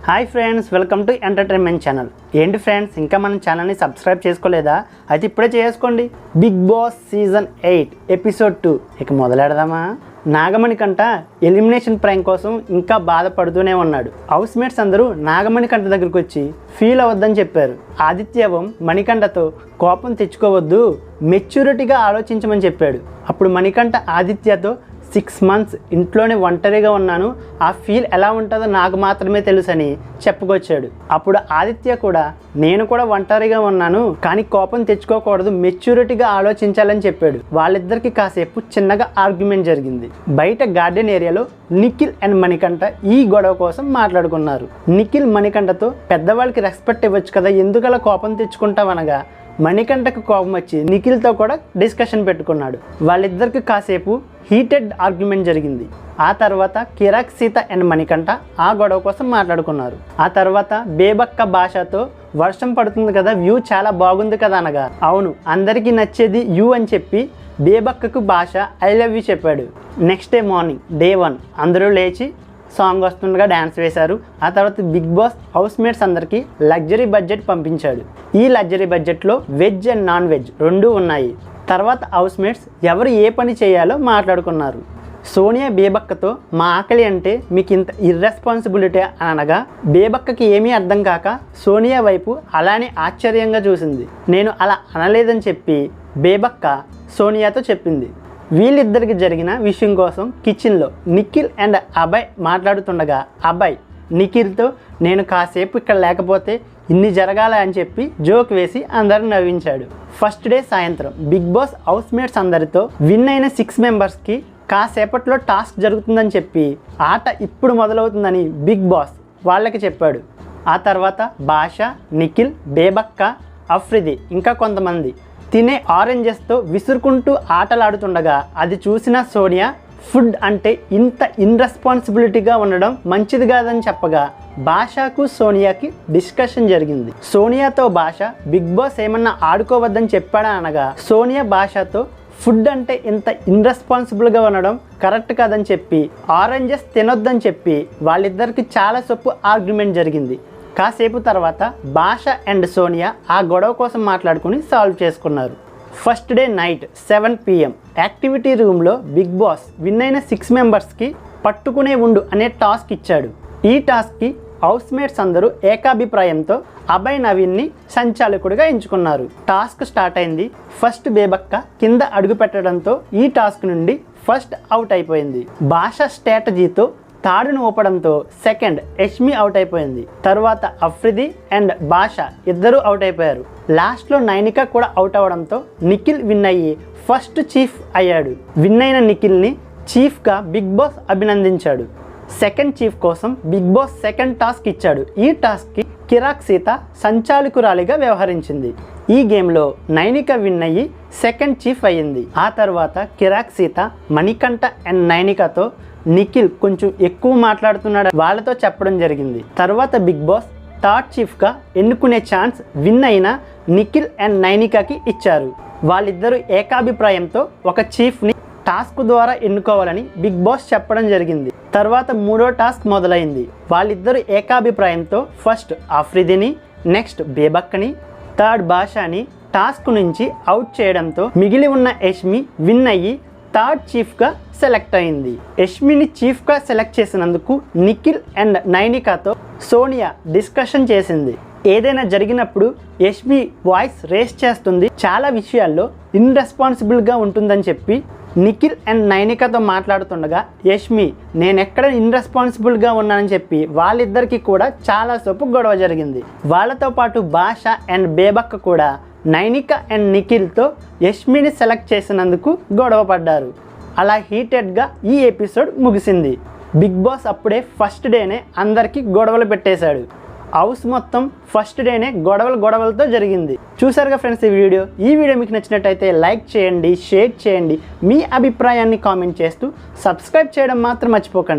Hi friends, welcome to entertainment channel. ఏంటి friends, ఇంకా మన ఛానల్ని సబ్స్క్రైబ్ చేసుకోలేదా? అయితే ఇప్పుడే చేసుకోండి. బిగ్ బాస్ సీజన్ 8 ఎపిసోడ్ 2 ఇక మొదలెడదామా? నాగమణికంట ఎలిమినేషన్ ప్రాంక్ కోసం ఇంకా బాధపడుతూనే ఉన్నాడు. హౌస్ మేట్స్ అందరూ నాగమణికంట దగ్గరకు వచ్చి ఫీల్ అవ్వద్దని చెప్పారు. ఆదిత్యవం మణికంఠతో కోపం తెచ్చుకోవద్దు, మెచ్యూరిటీగా ఆలోచించమని చెప్పాడు. అప్పుడు మణికంఠ ఆదిత్యతో 6 months ఇంట్లోనే ఒంటరిగా ఉన్నాను, ఆ ఫీల్ ఎలా ఉంటుందో నాకు మాత్రమే తెలుసని చెప్పుకొచ్చాడు. అప్పుడు ఆదిత్య కూడా నేను కూడా ఒంటరిగా ఉన్నాను, కానీ కోపం తెచ్చుకోకూడదు, మెచ్యూరిటీగా ఆలోచించాలని చెప్పాడు. వాళ్ళిద్దరికి కాసేపు చిన్నగా ఆర్గ్యుమెంట్ జరిగింది. బయట గార్డెన్ ఏరియాలో నిఖిల్ అండ్ మణికంఠ ఈ గొడవ కోసం మాట్లాడుకున్నారు. నిఖిల్ మణికంఠతో పెద్దవాళ్ళకి రెస్పెక్ట్ ఇవ్వచ్చు కదా, ఎందుకలా కోపం తెచ్చుకుంటావనగా మణికంఠకు కోపం వచ్చి నిఖిల్తో కూడా డిస్కషన్ పెట్టుకున్నాడు. వాళ్ళిద్దరికి కాసేపు హీటెడ్ ఆర్గ్యుమెంట్ జరిగింది. ఆ తర్వాత కిరాక్ సీత అండ్ మణికంఠ ఆ గొడవ కోసం మాట్లాడుకున్నారు. ఆ తర్వాత బేబక్క భాషతో వర్షం పడుతుంది కదా, వ్యూ చాలా బాగుంది కదా అనగా అవును అందరికీ నచ్చేది యూ అని చెప్పి బేబక్కకు భాష ఐ లవ్ యూ చెప్పాడు. నెక్స్ట్ డే మార్నింగ్ డే 1 అందరూ లేచి సాంగ్ వస్తుండగా డ్యాన్స్ వేశారు. ఆ తర్వాత బిగ్ బాస్ హౌస్ మేట్స్ అందరికీ లగ్జరీ బడ్జెట్ పంపించాడు. ఈ లగ్జరీ బడ్జెట్లో వెజ్ అండ్ నాన్ వెజ్ రెండూ ఉన్నాయి. తర్వాత హౌస్ మేట్స్ ఎవరు ఏ పని చేయాలో మాట్లాడుకున్నారు. సోనియా బేబక్కతో మా ఆకలి అంటే మీకు ఇంత ఇర్రెస్పాన్సిబిలిటీ అనగా బేబక్కకి ఏమీ అర్థం కాక సోనియా వైపు అలానే ఆశ్చర్యంగా చూసింది. నేను అలా అనలేదని చెప్పి బేబక్క సోనియాతో చెప్పింది. వీళ్ళిద్దరికి జరిగిన విషయం కోసం కిచెన్లో నిఖిల్ అండ్ అభయ్ మాట్లాడుతుండగా అభయ్ నిఖిల్తో నేను కాసేపు ఇక్కడ లేకపోతే ఇన్ని జరగాల అని చెప్పి జోక్ వేసి అందరిని నవ్వించాడు. ఫస్ట్ డే సాయంత్రం బిగ్ బాస్ హౌస్ మేట్స్ అందరితో విన్ అయిన 6 మెంబర్స్కి కాసేపట్లో టాస్క్ జరుగుతుందని చెప్పి ఆట ఇప్పుడు మొదలవుతుందని బిగ్ బాస్ వాళ్ళకి చెప్పాడు. ఆ తర్వాత భాష, నిఖిల్, బేబక్క, అఫ్రిది ఇంకా కొంతమంది తినే ఆరెంజెస్తో విసురుకుంటూ ఆటలాడుతుండగా అది చూసిన సోనియా ఫుడ్ అంటే ఇంత ఇన్రెస్పాన్సిబిలిటీగా ఉండడం మంచిది కాదని చెప్పగా భాషకు సోనియాకి డిస్కషన్ జరిగింది. సోనియాతో భాష బిగ్ బాస్ ఏమన్నా ఆడుకోవద్దని చెప్పాడా అనగా సోనియా భాషతో ఫుడ్ అంటే ఇంత ఇన్రెస్పాన్సిబుల్గా ఉండడం కరెక్ట్ కాదని చెప్పి ఆరెంజెస్ తినొద్దని చెప్పి వాళ్ళిద్దరికి చాలా సొప్పు ఆర్గ్యుమెంట్ జరిగింది. కాసేపు తర్వాత భాష అండ్ సోనియా ఆ గొడవ కోసం మాట్లాడుకుని సాల్వ్ చేసుకున్నారు. First day night 7 PM activity రూమ్లో బిగ్ బాస్ విన్ అయిన 6 మెంబర్స్కి పట్టుకునే ఉండు అనే టాస్క్ ఇచ్చాడు. ఈ టాస్క్కి హౌస్ మేట్స్ అందరూ ఏకాభిప్రాయంతో అభయ్ నవీన్ని సంచాలకుడిగా ఎంచుకున్నారు. టాస్క్ స్టార్ట్ అయింది. ఫస్ట్ బేబక్క కింద అడుగు పెట్టడంతో ఈ టాస్క్ నుండి ఫస్ట్ అవుట్ అయిపోయింది. భాష స్ట్రాటజీతో తాడును ఊపడంతో సెకండ్ యష్మి అవుట్ అయిపోయింది. తర్వాత అఫ్రిది అండ్ భాష ఇద్దరూ అవుట్ అయిపోయారు. లాస్ట్లో నైనిక కూడా అవుట్ అవ్వడంతో నిఖిల్ విన్ అయ్యి ఫస్ట్ చీఫ్ అయ్యాడు. విన్ అయిన నిఖిల్ని చీఫ్గా బిగ్ బాస్ అభినందించాడు. సెకండ్ చీఫ్ కోసం బిగ్ బాస్ సెకండ్ టాస్క్ ఇచ్చాడు. ఈ టాస్క్కి కిరాక్ సీత సంచాలకురాలిగా వ్యవహరించింది. ఈ గేమ్లో నైనిక విన్ అయ్యి సెకండ్ చీఫ్ అయ్యింది. ఆ తర్వాత కిరాక్ సీత మణికంఠ అండ్ నైనికతో నిఖిల్ కొంచెం ఎక్కువ మాట్లాడుతున్నాడు వాళ్ళతో చెప్పడం జరిగింది. తర్వాత బిగ్ బాస్ థర్డ్ చీఫ్గా ఎన్నుకునే ఛాన్స్ విన్ అయిన నిఖిల్ అండ్ నైనికకి ఇచ్చారు. వాళ్ళిద్దరూ ఏకాభిప్రాయంతో ఒక చీఫ్ని టాస్క్ ద్వారా ఎన్నుకోవాలని బిగ్ బాస్ చెప్పడం జరిగింది. తర్వాత మూడో టాస్క్ మొదలైంది. వాళ్ళిద్దరూ ఏకాభిప్రాయంతో ఫస్ట్ అఫ్రిదిని, నెక్స్ట్ బేబక్కని, థర్డ్ భాషని టాస్క్ నుంచి అవుట్ చేయడంతో మిగిలి ఉన్న యష్మి విన్ అయ్యి థర్డ్ చీఫ్గా సెలెక్ట్ అయింది. యష్మిని చీఫ్గా సెలెక్ట్ చేసినందుకు నిఖిల్ అండ్ నైనికతో సోనియా డిస్కషన్ చేసింది. ఏదైనా జరిగినప్పుడు యష్మి వాయిస్ రేస్ చేస్తుంది, చాలా విషయాల్లో ఇన్రెస్పాన్సిబుల్గా ఉంటుందని చెప్పి నిఖిల్ అండ్ నైనికతో మాట్లాడుతుండగా యష్మి నేనెక్కడ ఇన్రెస్పాన్సిబుల్గా ఉన్నానని చెప్పి వాళ్ళిద్దరికీ కూడా చాలా సేపు గొడవ జరిగింది. వాళ్ళతో పాటు భాష అండ్ బేబక్క కూడా నైనిక అండ్ నిఖిల్తో యష్మిని సెలెక్ట్ చేసినందుకు గొడవ పడ్డారు. అలా హీటెడ్గా ఈ ఎపిసోడ్ ముగిసింది. బిగ్ బాస్ అప్పుడే ఫస్ట్ డేనే అందరికీ గొడవలు పెట్టేశాడు. హౌస్ మొత్తం ఫస్ట్ డేనే గొడవలతో జరిగింది. చూసారుగా ఫ్రెండ్స్ ఈ వీడియో మీకు నచ్చినట్టయితే లైక్ చేయండి, షేర్ చేయండి, మీ అభిప్రాయాన్ని కామెంట్ చేస్తూ సబ్స్క్రైబ్ చేయడం మాత్రం మర్చిపోకండి.